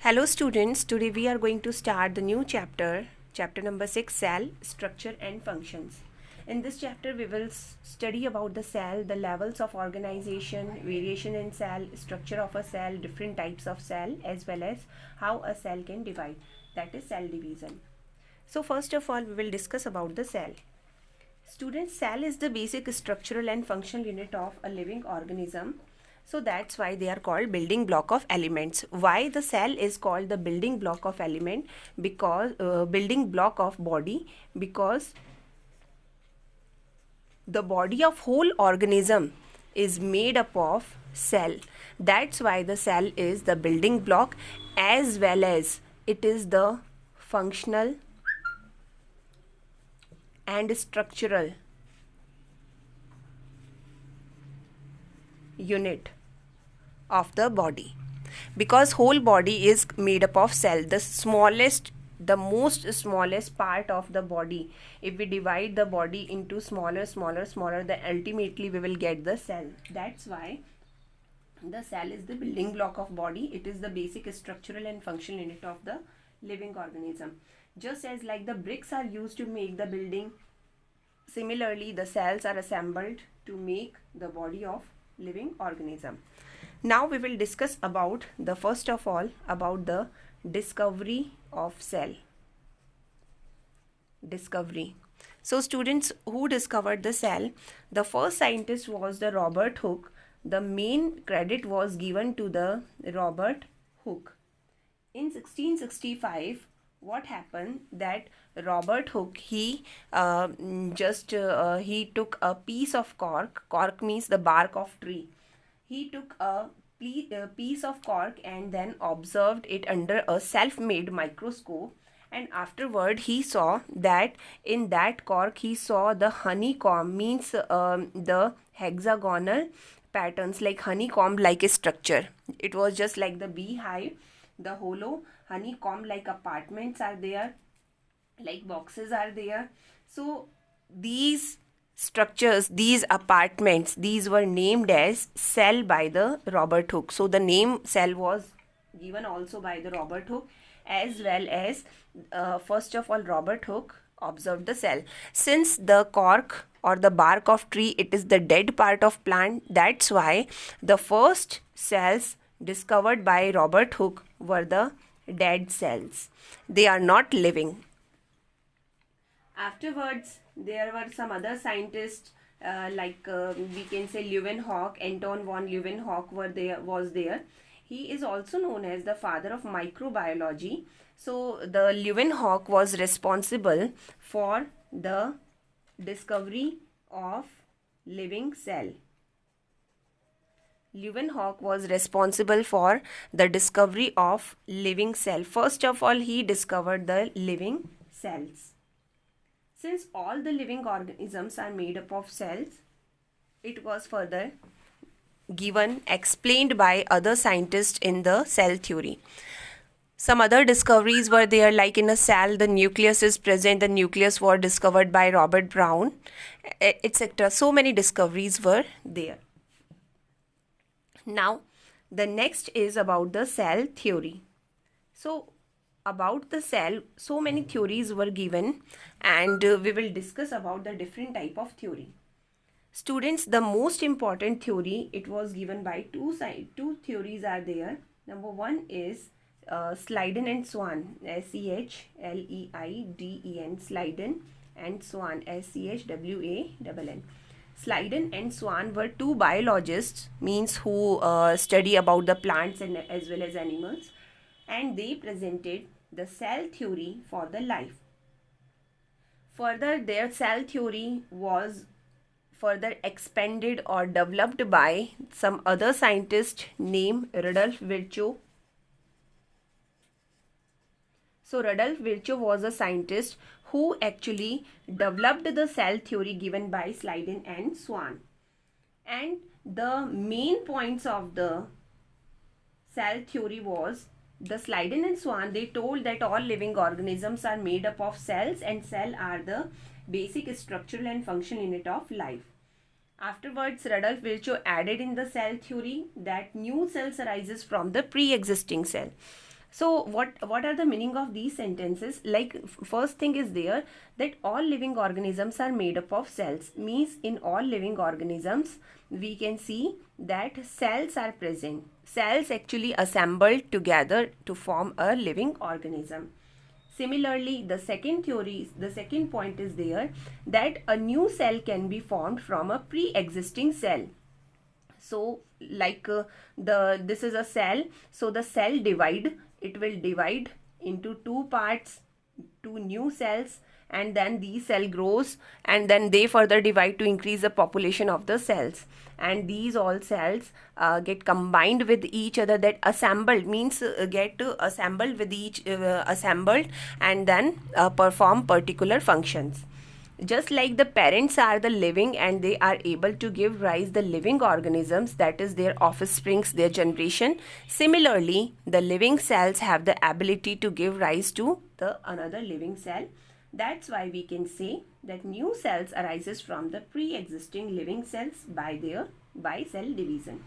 Hello students, today we are going to start the new chapter number 6, cell, structure and functions. In this chapter we will study about the cell, the levels of organization, variation in cell, structure of a cell, different types of cell, as well as how a cell can divide, that is cell division. So first of all we will discuss about the cell. Students, cell is the basic structural and functional unit of a living organism. So that's why they are called building block of elements. Why the cell is called the building block of element? Because building block of body, because the body of whole organism is made up of cell. That's why the cell is the building block, as well as it is the functional and structural unit of the body, because whole body is made up of cell. The most smallest part of the body, if we divide the body into smaller, then ultimately we will get the cell. That's why the cell is the building block of body. It is the basic structural and functional unit of the living organism. Just as like the bricks are used to make the building, similarly the cells are assembled to make the body of living organism. Now we will discuss about the first of all about the discovery of cell. Discovery. So students, who discovered the cell? The first scientist was the Robert Hooke. The main credit was given to the Robert Hooke. In 1665, what happened that Robert Hooke, he took a piece of cork. Cork means the bark of tree. He took a piece of cork and then observed it under a self-made microscope, and afterward he saw that in that cork he saw the honeycomb, means the hexagonal patterns, like honeycomb like a structure. It was just like the beehive, the hollow honeycomb like apartments are there, like boxes are there. So these structures, these apartments, these were named as cell by the Robert Hooke. So the name cell was given also by the Robert Hooke, as well as first of all Robert Hooke observed the cell. Since the cork or the bark of tree, it is the dead part of plant, that's why the first cells discovered by Robert Hooke were the dead cells. They are not living. Afterwards, there were some other scientists we can say Leeuwenhoek, Anton von Leeuwenhoek was there. He is also known as the father of microbiology. So the Leeuwenhoek was responsible for the discovery of living cell. Leeuwenhoek was responsible for the discovery of living cell. First of all, he discovered the living cells. Since all the living organisms are made up of cells, it was further explained by other scientists in the cell theory. Some other discoveries were there, like in a cell, the nucleus is present. The nucleus was discovered by Robert Brown, etc. So many discoveries were there. Now, the next is about the cell theory. So, about the cell, so many theories were given, and we will discuss about the different type of theory. Students, the most important theory, it was given by two theories are there. Number one is Schleiden and Swan, Schleiden, Schleiden and Swan, Schwan. Schleiden and Swan were two biologists, means who study about the plants and as well as animals, and they presented the cell theory for the life. Further, their cell theory was further expanded or developed by some other scientist named Rudolf Virchow. So Rudolf Virchow was a scientist who actually developed the cell theory given by Schleiden and Swan. And the main points of the cell theory was the Schleiden and Swan, they told that all living organisms are made up of cells, and cells are the basic structural and functional unit of life. Afterwards, Rudolf Virchow added in the cell theory that new cells arises from the pre-existing cell. So what are the meaning of these sentences? Like first thing is there that all living organisms are made up of cells. Means in all living organisms we can see that cells are present. Cells actually assembled together to form a living organism. Similarly, the second point is there that a new cell can be formed from a pre-existing cell. So like this is a cell, so the cell it will divide into two parts, two new cells, and then these cell grows and then they further divide to increase the population of the cells, and these all cells get combined with each other, that assembled means get assembled with each assembled and then perform particular functions. Just like the parents are the living and they are able to give rise the living organisms, that is their offsprings, their generation. Similarly, the living cells have the ability to give rise to the another living cell. That's why we can say that new cells arises from the pre-existing living cells by cell division.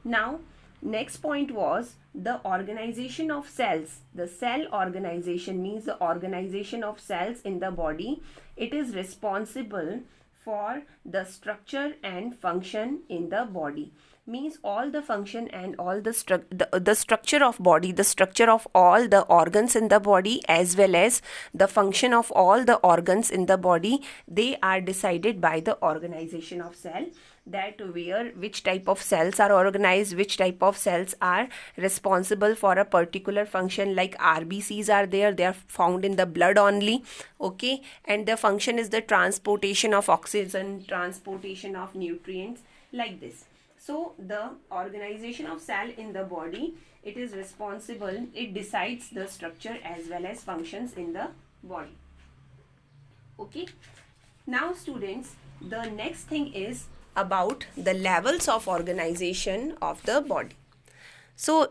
Now, next point was the organization of cells. The cell organization means the organization of cells in the body. It is responsible for the structure and function in the body. Means all the function and all the structure of body, the structure of all the organs in the body as well as the function of all the organs in the body, they are decided by the organization of cell. That which type of cells are organized, which type of cells are responsible for a particular function. Like RBCs are there, they are found in the blood only, okay, and the function is the transportation of oxygen, transportation of nutrients, like this. So the organization of cell in the body, it is responsible, it decides the structure as well as functions in the body. Okay, now students, the next thing is about the levels of organization of the body. So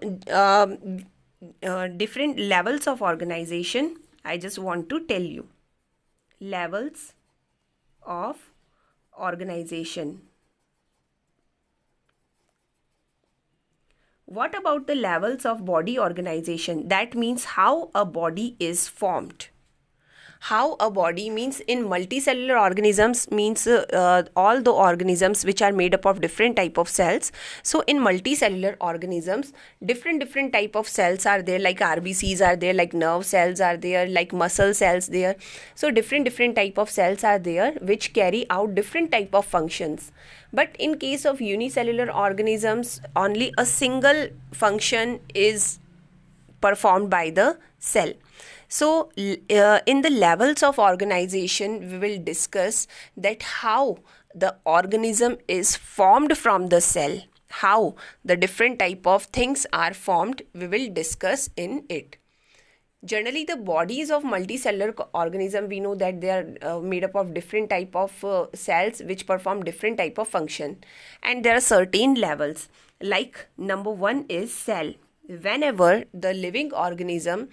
different levels of organization, I just want to tell you. Levels of organization. What about the levels of body organization? That means how a body is formed. How a body means in multicellular organisms means all the organisms which are made up of different type of cells. So in multicellular organisms, different type of cells are there, like RBCs are there, like nerve cells are there, like muscle cells there. So different type of cells are there which carry out different type of functions. But in case of unicellular organisms, only a single function is performed by the cell. So in the levels of organization, we will discuss that how the organism is formed from the cell, how the different type of things are formed, we will discuss in it. Generally, the bodies of multicellular organism, we know that they are made up of different type of cells which perform different type of function, and there are certain levels. Like number one is cell. Whenever the living organism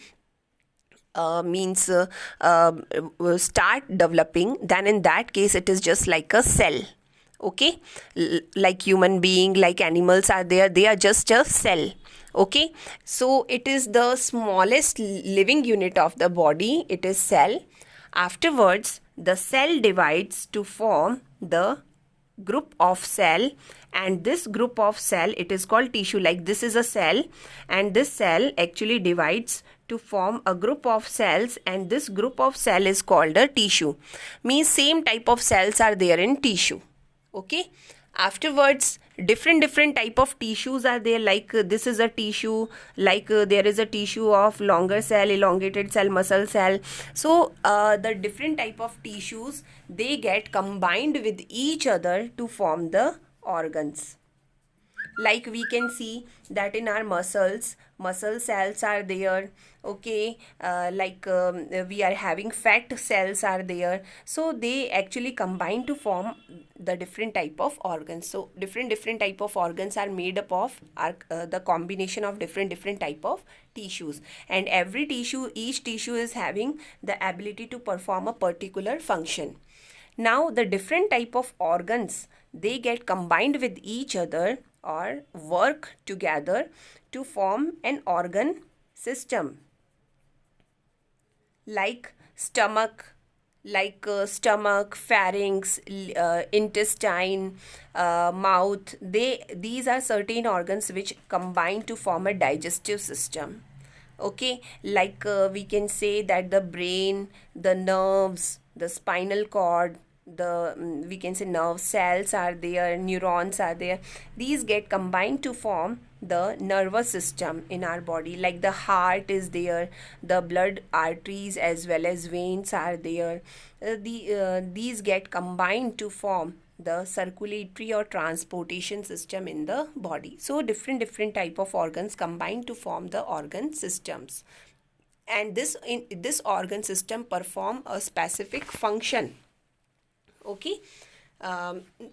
start developing, then in that case it is just like a cell, okay, like human being, like animals are there, they are just a cell, okay. So it is the smallest living unit of the body, it is cell. Afterwards the cell divides to form the group of cell, and this group of cell, it is called tissue. Like this is a cell, and this cell actually divides to form a group of cells, and this group of cell is called a tissue. Means same type of cells are there in tissue, okay. Afterwards different type of tissues are there, like this is a tissue, like there is a tissue of longer cell, elongated cell, muscle cell. So the different type of tissues, they get combined with each other to form the organs. Like we can see that in our muscle cells are there, okay, we are having fat cells are there. So they actually combine to form the different type of organs. So different type of organs are made up of the combination of different type of tissues, and each tissue is having the ability to perform a particular function. Now the different type of organs, they get combined with each other or work together to form an organ system like stomach, pharynx, intestine, mouth. These are certain organs which combine to form a digestive system. Okay, like we can say that the brain, the nerves, the spinal cord, we can say nerve cells are there, neurons are there. These get combined to form the nervous system in our body. Like the heart is there, the blood arteries as well as veins are there. These get combined to form the circulatory or transportation system in the body. So different type of organs combine to form the organ systems, and this organ system perform a specific function. Okay.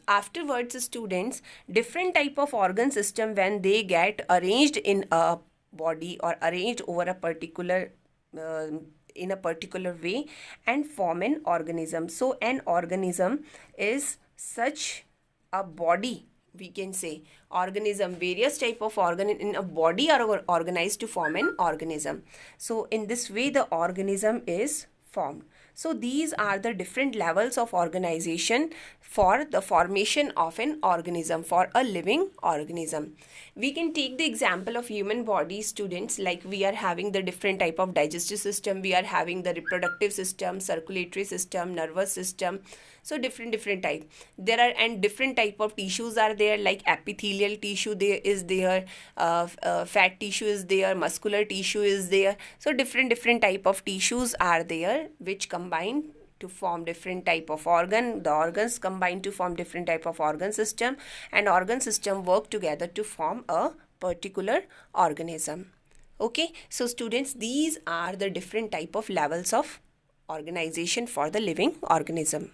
Afterwards, students, different type of organ system, when they get arranged in a body or arranged over a particular in a particular way and form an organism. So an organism is such a body, we can say organism. Various type of organ in a body are organized to form an organism. So in this way the organism is formed. So these are the different levels of organization for the formation of an organism, for a living organism. We can take the example of human body, students. Like we are having the different type of digestive system, we are having the reproductive system, circulatory system, nervous system. So different type there are, and different type of tissues are there, like epithelial tissue there is there, fat tissue is there, muscular tissue is there. So different type of tissues are there which combine to form different type of organ. The organs combine to form different type of organ system, and organ system work together to form a particular organism. Okay, so students, these are the different type of levels of organization for the living organism.